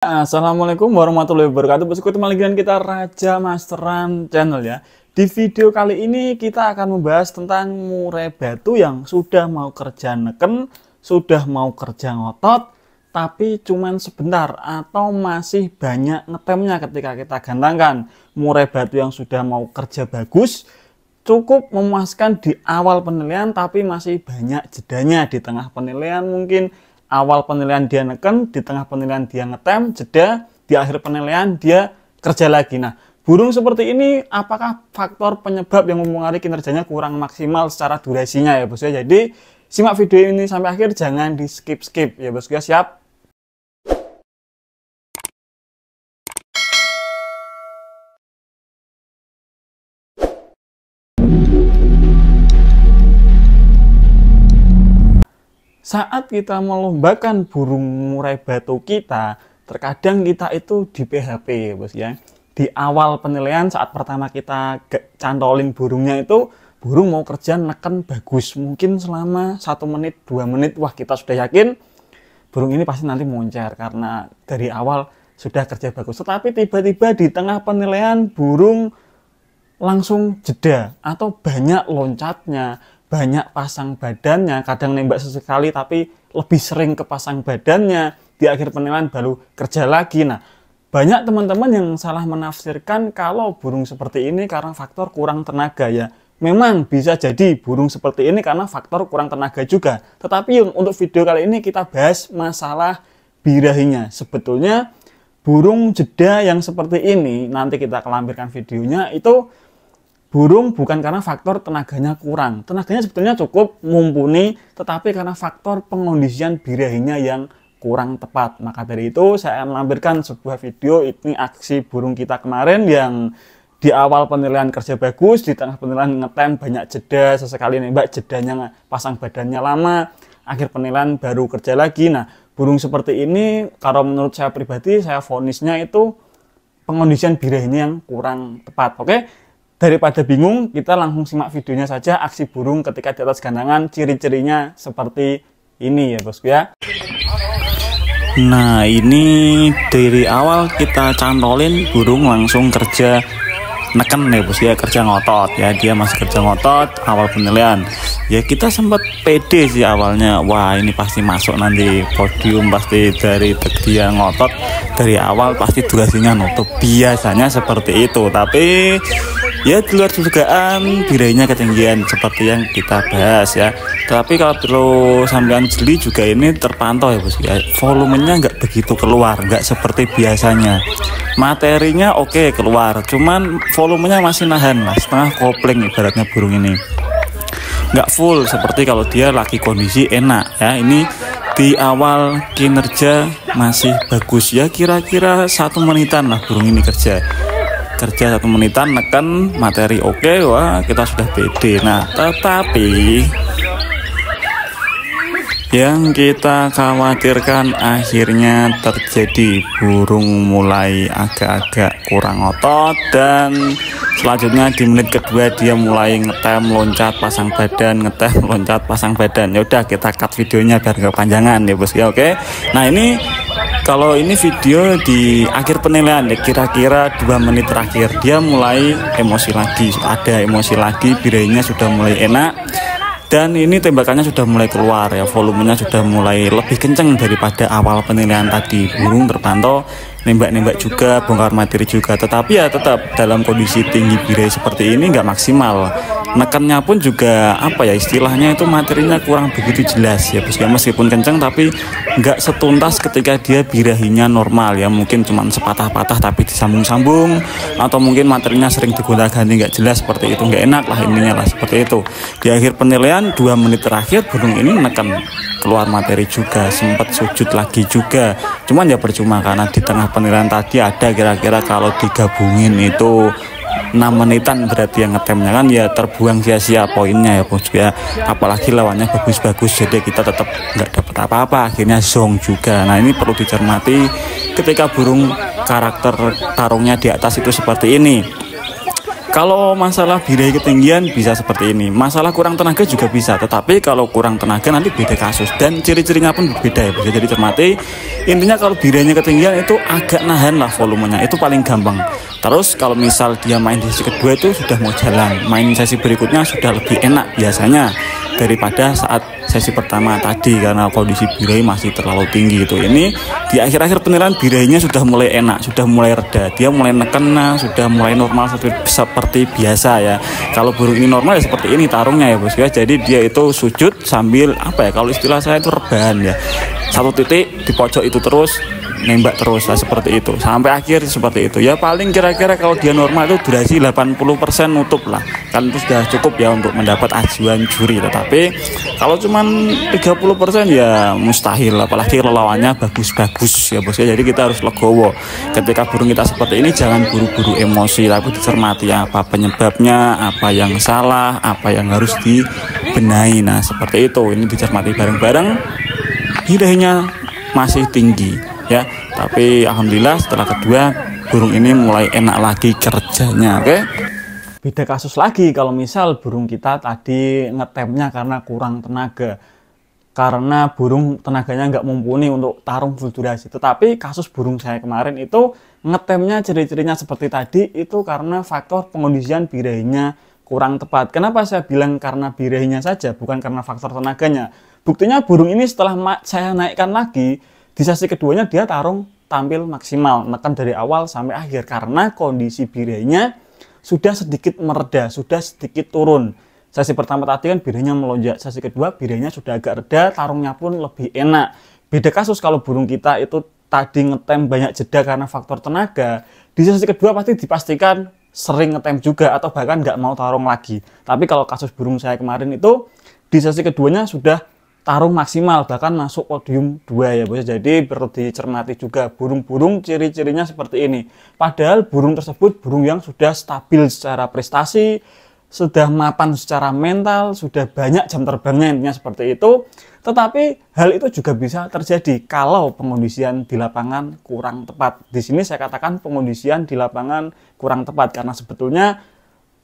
Assalamualaikum warahmatullahi wabarakatuh. Bosku, kembali lagi dengan kita Raja Masteran Channel ya. Di video kali ini kita akan membahas tentang murai batu yang sudah mau kerja neken, sudah mau kerja ngotot, tapi cuman sebentar atau masih banyak ngetemnya ketika kita gantangkan. Murai batu yang sudah mau kerja bagus, cukup memuaskan di awal penilaian, tapi masih banyak jedanya di tengah penilaian. Mungkin awal penilaian dia neken, di tengah penilaian dia ngetem, jeda, di akhir penilaian dia kerja lagi. Nah, burung seperti ini apakah faktor penyebab yang mempengaruhi kinerjanya kurang maksimal secara durasinya ya bosku ya. Jadi simak video ini sampai akhir, jangan di skip-skip ya bosku ya. Siap? Saat kita melombakan burung murai batu kita, terkadang kita itu di PHP bos ya. Di awal penilaian saat pertama kita cantolin burungnya itu, burung mau kerja neken bagus. Mungkin selama 1 menit, 2 menit, wah kita sudah yakin burung ini pasti nanti moncer karena dari awal sudah kerja bagus. Tetapi tiba-tiba di tengah penilaian burung langsung jeda atau banyak loncatnya, banyak pasang badannya, kadang nembak sesekali tapi lebih sering ke pasang badannya, di akhir penilaian baru kerja lagi. Nah, banyak teman-teman yang salah menafsirkan kalau burung seperti ini karena faktor kurang tenaga ya. Memang bisa jadi burung seperti ini karena faktor kurang tenaga juga. Tetapi untuk video kali ini kita bahas masalah birahinya. Sebetulnya burung jeda yang seperti ini, nanti kita lampirkan videonya, itu burung bukan karena faktor tenaganya kurang. Tenaganya sebetulnya cukup mumpuni, tetapi karena faktor pengondisian birahinya yang kurang tepat. Maka dari itu saya melampirkan sebuah video, ini aksi burung kita kemarin yang di awal penilaian kerja bagus, di tengah penilaian ngetem banyak jeda, sesekali nembak jedanya pasang badannya lama, akhir penilaian baru kerja lagi. Nah, burung seperti ini kalau menurut saya pribadi, saya vonisnya itu pengondisian birahinya yang kurang tepat. Oke? Daripada bingung, kita langsung simak videonya saja, aksi burung ketika di atas gandangan, ciri-cirinya seperti ini ya bosku ya. Nah, ini dari awal kita cantolin burung langsung kerja neken ya bos ya, kerja ngotot ya, dia masih kerja ngotot awal penilaian ya. Kita sempat pede sih awalnya, wah ini pasti masuk nanti podium, pasti dari dia ngotot dari awal pasti durasinya nutup, biasanya seperti itu. Tapi ya di luar dugaan birahinya ketinggian seperti yang kita bahas ya. Tapi kalau perlu sampean jeli juga ini terpantau ya bos ya, volumenya nggak begitu keluar, nggak seperti biasanya. Materinya oke keluar, cuman volumenya masih nahan lah, setengah kopling ibaratnya burung ini, nggak full seperti kalau dia lagi kondisi enak ya. Ini di awal kinerja masih bagus ya, kira-kira 1 menitan lah burung ini kerja 1 menitan, neken materi oke, wah kita sudah pede. Nah, tetapi yang kita khawatirkan akhirnya terjadi burung mulai agak-agak kurang otot, dan selanjutnya di menit kedua dia mulai ngetem, loncat, pasang badan, ngetem, loncat, pasang badan. Ya udah, kita cut videonya biar gak kepanjangan ya bos ya. Oke. Nah, ini kalau ini video di akhir penilaian ya, kira-kira 2 menit terakhir dia mulai emosi lagi, ada emosi lagi, birahinya sudah mulai enak. Dan ini tembakannya sudah mulai keluar ya, volumenya sudah mulai lebih kenceng daripada awal penilaian tadi. Burung terpantau nembak-nembak juga, bongkar materi juga, tetapi ya tetap dalam kondisi tinggi birahi seperti ini nggak maksimal. Nekennya pun juga apa ya istilahnya itu, materinya kurang begitu jelas ya bos ya, meskipun kenceng tapi nggak setuntas ketika dia birahinya normal ya, mungkin cuma sepatah-patah tapi disambung-sambung, atau mungkin materinya sering digonta-ganti nggak jelas, seperti itu nggak enak lah intinya lah, seperti itu. Di akhir penilaian 2 menit terakhir burung ini neken, keluar materi juga, sempat sujud lagi juga, cuman ya percuma karena di tengah penilaian tadi ada kira-kira kalau digabungin itu 6 menitan, berarti yang ngetemnya kan ya terbuang sia-sia poinnya ya bos ya. Apalagi lawannya bagus-bagus, jadi kita tetap nggak dapat apa-apa, akhirnya zong juga. Nah, ini perlu dicermati ketika burung karakter tarungnya di atas itu seperti ini. Kalau masalah birahi ketinggian bisa seperti ini, masalah kurang tenaga juga bisa, tetapi kalau kurang tenaga nanti beda kasus dan ciri-cirinya pun berbeda ya, bisa jadi cermati. Intinya kalau birahinya ketinggian itu agak nahan lah volumenya, itu paling gampang. Terus kalau misal dia main di sesi kedua itu sudah mau jalan, main sesi berikutnya sudah lebih enak biasanya daripada saat sesi pertama tadi, karena kondisi birahi masih terlalu tinggi gitu. Ini di akhir-akhir penilaian birahinya sudah mulai enak, sudah mulai reda, dia mulai neken, sudah mulai normal seperti biasa ya. Kalau burung ini normal ya seperti ini tarungnya ya bos ya. Jadi dia itu sujud sambil apa ya, kalau istilah saya itu rebahan ya, satu titik di pojok itu terus nembak terus lah, seperti itu sampai akhir seperti itu ya. Paling kira-kira kalau dia normal itu durasi 80% nutup lah, kan itu sudah cukup ya untuk mendapat ajuan juri. Tetapi kalau cuman 30% ya mustahil, apalagi lawannya bagus-bagus ya bos ya. Jadi kita harus legowo ketika burung kita seperti ini, jangan buru-buru emosi, tapi dicermati apa penyebabnya, apa yang salah, apa yang harus dibenahi. Nah seperti itu, ini dicermati bareng-bareng. Birahinya masih tinggi ya, tapi alhamdulillah setelah kedua burung ini mulai enak lagi kerjanya. Oke, beda kasus lagi kalau misal burung kita tadi ngetemnya karena kurang tenaga, karena burung tenaganya nggak mumpuni untuk tarung full durasi. Tetapi kasus burung saya kemarin itu ngetemnya ciri-cirinya seperti tadi, itu karena faktor pengondisian birahinya kurang tepat. Kenapa saya bilang karena birahinya saja, bukan karena faktor tenaganya? Buktinya burung ini setelah saya naikkan lagi di sesi keduanya dia tarung tampil maksimal, neken dari awal sampai akhir, karena kondisi birahinya sudah sedikit mereda, sudah sedikit turun. Sesi pertama tadi kan birahinya melonjak, sesi kedua birahinya sudah agak reda, tarungnya pun lebih enak. Beda kasus kalau burung kita itu tadi ngetem banyak jeda karena faktor tenaga, di sesi kedua pasti dipastikan sering ngetem juga atau bahkan nggak mau tarung lagi. Tapi kalau kasus burung saya kemarin itu di sesi keduanya sudah tarung maksimal, bahkan masuk podium 2 ya bos. Jadi perlu dicermati juga burung-burung ciri-cirinya seperti ini. Padahal burung tersebut burung yang sudah stabil secara prestasi, sudah mapan secara mental, sudah banyak jam terbangnya, intinya seperti itu. Tetapi hal itu juga bisa terjadi kalau pengondisian di lapangan kurang tepat. Di sini saya katakan pengondisian di lapangan kurang tepat karena sebetulnya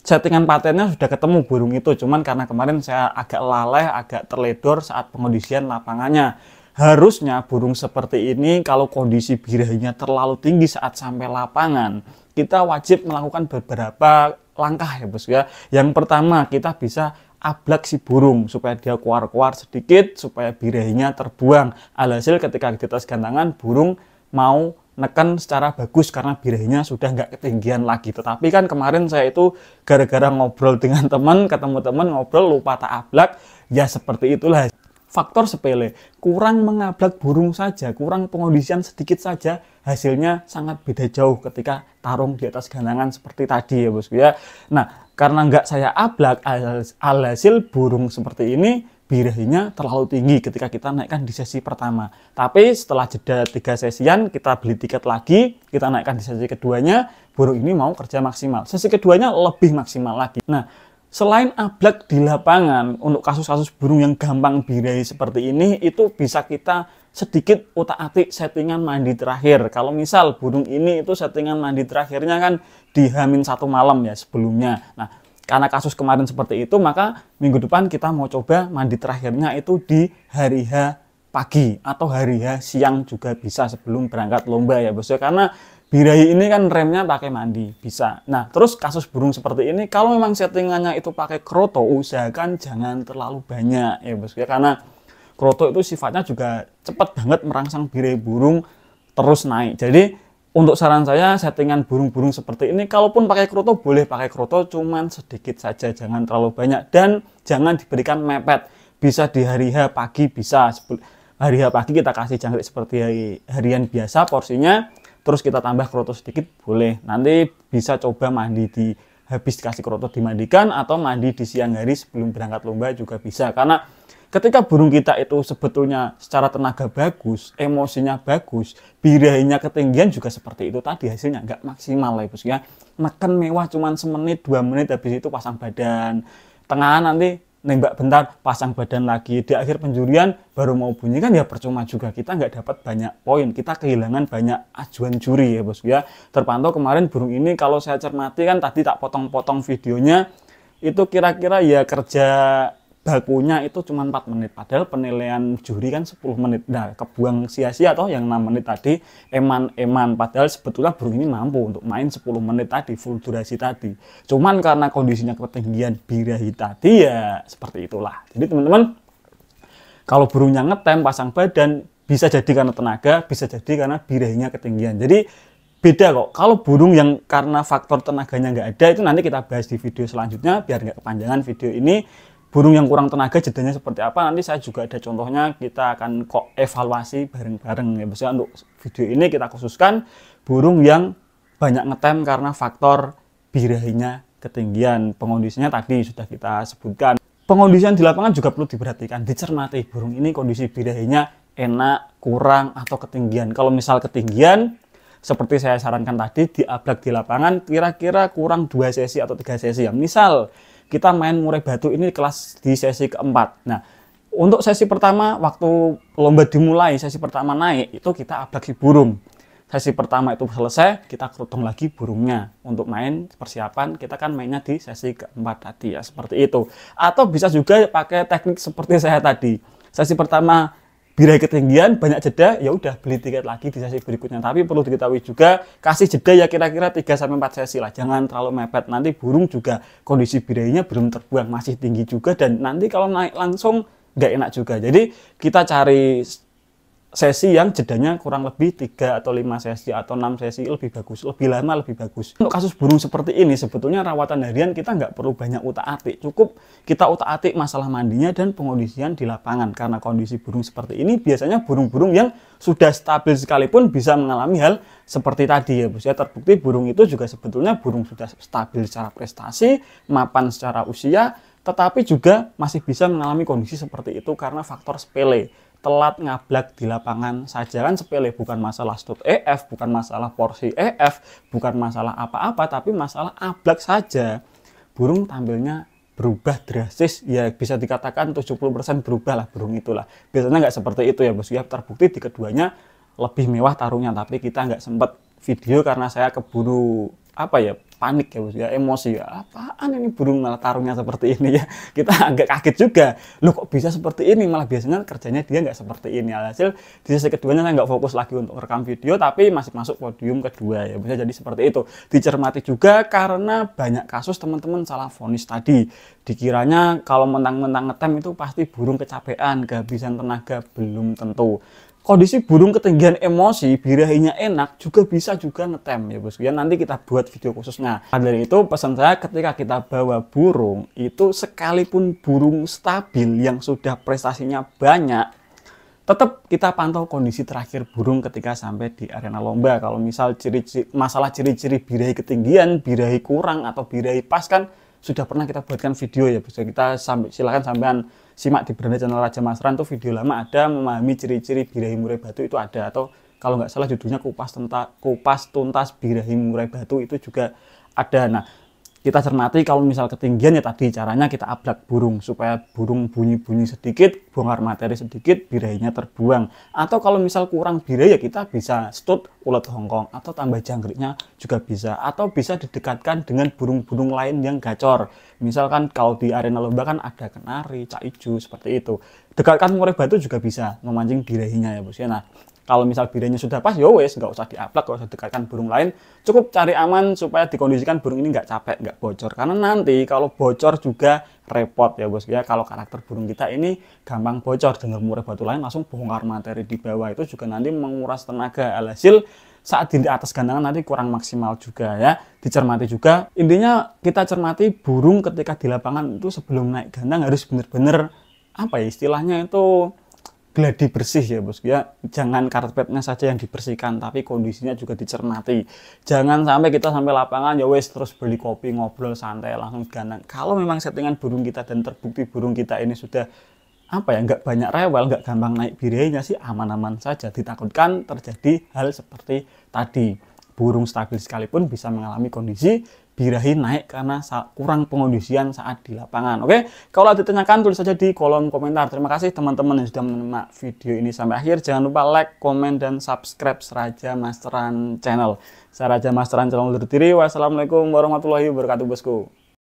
settingan patennya sudah ketemu burung itu, cuman karena kemarin saya agak lalai, agak terledor saat pengondisian lapangannya. Harusnya burung seperti ini kalau kondisi birahinya terlalu tinggi saat sampai lapangan, kita wajib melakukan beberapa langkah ya bos ya. Yang pertama, kita bisa ablak si burung supaya dia keluar-keluar sedikit, supaya birahinya terbuang. Alhasil ketika di atas gantangan burung mau neken secara bagus karena birahinya sudah nggak ketinggian lagi. Tetapi kan kemarin saya itu gara-gara ngobrol dengan teman, ketemu teman ngobrol lupa tak ablak, ya seperti itulah. Faktor sepele, kurang mengablak burung saja, kurang pengondisian sedikit saja, hasilnya sangat beda jauh ketika tarung di atas gantangan seperti tadi ya bosku ya. Nah karena nggak saya ablak, alhasil burung seperti ini birahinya terlalu tinggi ketika kita naikkan di sesi pertama. Tapi setelah jeda 3 sesian, kita beli tiket lagi, kita naikkan di sesi keduanya, burung ini mau kerja maksimal. Sesi keduanya lebih maksimal lagi. Nah, selain ablak di lapangan, untuk kasus-kasus burung yang gampang birahi seperti ini, itu bisa kita sedikit utak-atik settingan mandi terakhir. Kalau misal burung ini itu settingan mandi terakhirnya kan di H-1 malam ya sebelumnya. Nah, karena kasus kemarin seperti itu, maka minggu depan kita mau coba mandi terakhirnya itu di hari H pagi atau hari H siang juga bisa sebelum berangkat lomba ya bos ya. Karena birahi ini kan remnya pakai mandi, bisa. Nah terus kasus burung seperti ini, kalau memang settingannya itu pakai kroto, usahakan jangan terlalu banyak ya bos ya. Karena kroto itu sifatnya juga cepat banget merangsang birahi burung terus naik. Jadi untuk saran saya, settingan burung-burung seperti ini, kalaupun pakai kroto, boleh pakai kroto, cuman sedikit saja, jangan terlalu banyak. Dan jangan diberikan mepet, bisa di hari H pagi, bisa. Hari H pagi kita kasih jangkrik seperti harian biasa porsinya, terus kita tambah kroto sedikit, boleh. Nanti bisa coba mandi habis dikasih kroto dimandikan, atau mandi di siang hari sebelum berangkat lomba juga bisa. Karena ketika burung kita itu sebetulnya secara tenaga bagus, emosinya bagus, birahinya ketinggian juga seperti itu tadi, hasilnya nggak maksimal lah bos ya. Neken mewah cuman semenit 2 menit, habis itu pasang badan. Tengahan nanti nembak bentar, pasang badan lagi, di akhir penjurian baru mau bunyi, kan ya percuma juga, kita nggak dapat banyak poin, kita kehilangan banyak ajuan juri ya bosku ya. Terpantau kemarin burung ini kalau saya cermati kan tadi tak potong-potong videonya, itu kira-kira ya kerja bakunya itu cuma 4 menit, padahal penilaian juri kan 10 menit. Nah, kebuang sia-sia toh yang 6 menit tadi, eman-eman, padahal sebetulnya burung ini mampu untuk main 10 menit tadi, full durasi tadi. Cuman karena kondisinya ketinggian birahi tadi ya seperti itulah. Jadi teman-teman, kalau burungnya ngetem, pasang badan, bisa jadi karena tenaga, bisa jadi karena birahinya ketinggian. Jadi beda kok. Kalau burung yang karena faktor tenaganya nggak ada, itu nanti kita bahas di video selanjutnya, biar nggak kepanjangan video ini. Burung yang kurang tenaga jedanya seperti apa, nanti saya juga ada contohnya, kita akan kok evaluasi bareng-bareng ya. Maksudnya untuk video ini kita khususkan burung yang banyak ngetem karena faktor birahinya ketinggian. Pengondisinya tadi sudah kita sebutkan. Pengondisian di lapangan juga perlu diperhatikan, dicermati burung ini kondisi birahinya enak, kurang, atau ketinggian. Kalau misal ketinggian, seperti saya sarankan tadi, diablak di lapangan kira-kira kurang 2 sesi atau 3 sesi ya. Misal kita main murai batu ini kelas di sesi keempat. Nah, untuk sesi pertama waktu lomba dimulai, sesi pertama naik itu kita ablak si burung. Sesi pertama itu selesai, kita kerudung lagi burungnya untuk main persiapan. Kita kan mainnya di sesi keempat tadi ya, seperti itu. Atau bisa juga pakai teknik seperti saya tadi. Sesi pertama birahi ketinggian, banyak jeda, ya udah beli tiket lagi di sesi berikutnya. Tapi perlu diketahui juga, kasih jeda ya kira-kira 3-4 sesi lah. Jangan terlalu mepet, nanti burung juga kondisi birahinya belum terbuang, masih tinggi juga, dan nanti kalau naik langsung nggak enak juga. Jadi kita cari sesi yang jedanya kurang lebih 3 atau 5 sesi atau 6 sesi lebih bagus, lebih lama lebih bagus. Untuk kasus burung seperti ini sebetulnya rawatan harian kita nggak perlu banyak utak-atik, cukup kita utak-atik masalah mandinya dan pengondisian di lapangan. Karena kondisi burung seperti ini biasanya burung-burung yang sudah stabil sekalipun bisa mengalami hal seperti tadi ya bos ya. Terbukti burung itu juga sebetulnya burung sudah stabil secara prestasi, mapan secara usia, tetapi juga masih bisa mengalami kondisi seperti itu karena faktor sepele. Telat ngablak di lapangan saja, kan sepele, bukan masalah stud EF, bukan masalah porsi EF, bukan masalah apa-apa, tapi masalah ablak saja. Burung tampilnya berubah drastis, ya bisa dikatakan 70% berubah lah burung itulah. Biasanya nggak seperti itu ya bos ya, terbukti di keduanya lebih mewah taruhnya, tapi kita nggak sempat video karena saya keburu apa ya, panik ya bos ya, emosi ya, apaan ini burung malah taruhnya seperti ini ya. Kita agak kaget juga, loh kok bisa seperti ini, malah biasanya kerjanya dia nggak seperti ini. Alhasil di sesi keduanya saya nggak fokus lagi untuk rekam video, tapi masih masuk podium kedua ya, bisa jadi seperti itu. Dicermati juga karena banyak kasus teman-teman salah vonis tadi, dikiranya kalau mentang-mentang ngetem itu pasti burung kecapean, kehabisan tenaga, belum tentu. Kondisi burung ketinggian emosi, birahinya enak, juga bisa juga ngetem ya bos ya. Nanti kita buat video khususnya. Dari itu pesan saya, ketika kita bawa burung, itu sekalipun burung stabil yang sudah prestasinya banyak, tetap kita pantau kondisi terakhir burung ketika sampai di arena lomba. Kalau misal masalah ciri-ciri birahi ketinggian, birahi kurang, atau birahi pas kan sudah pernah kita buatkan video ya bos. Kita silakan sampean simak di beranda channel Raja Masran, tuh video lama ada memahami ciri-ciri birahi murai batu itu ada, atau kalau nggak salah judulnya kupas tuntas birahi murai batu itu juga ada. Nah, kita cermati kalau misal ketinggian ya tadi caranya kita ablak burung supaya burung bunyi-bunyi sedikit, bongkar materi sedikit, birahinya terbuang. Atau kalau misal kurang birahi ya kita bisa stud ulet Hongkong atau tambah jangkriknya juga bisa. Atau bisa didekatkan dengan burung-burung lain yang gacor. Misalkan kalau di arena lomba kan ada kenari, cak ijo seperti itu. Dekatkan murai batu juga bisa memancing birahinya ya bos ya. Nah, kalau misal birahinya sudah pas, ya wes, nggak usah diablak, nggak usah dekatkan burung lain. Cukup cari aman supaya dikondisikan burung ini nggak capek, nggak bocor. Karena nanti kalau bocor juga repot ya bos ya. Kalau karakter burung kita ini gampang bocor, dengar murai batu lain langsung bongkar materi di bawah, itu juga nanti menguras tenaga. Alhasil saat di atas gandangan nanti kurang maksimal juga ya. Dicermati juga, intinya kita cermati burung ketika di lapangan itu sebelum naik gandang harus bener-bener apa ya istilahnya itu gladi bersih ya bos ya. Jangan karpetnya saja yang dibersihkan, tapi kondisinya juga dicermati. Jangan sampai kita sampai lapangan ya wes terus beli kopi, ngobrol santai langsung gandang. Kalau memang settingan burung kita dan terbukti burung kita ini sudah apa ya, nggak banyak rewel, nggak gampang naik birahinya sih, aman-aman saja. Ditakutkan terjadi hal seperti tadi, burung stabil sekalipun bisa mengalami kondisi birahi naik karena kurang pengondisian saat di lapangan. Oke, kalau ada ditanyakan tulis saja di kolom komentar. Terima kasih teman-teman yang sudah menyimak video ini sampai akhir. Jangan lupa like, komen, dan subscribe Seraja Masteran Channel. Saya Raja Masteran Channel undur diri. Wassalamualaikum warahmatullahi wabarakatuh bosku.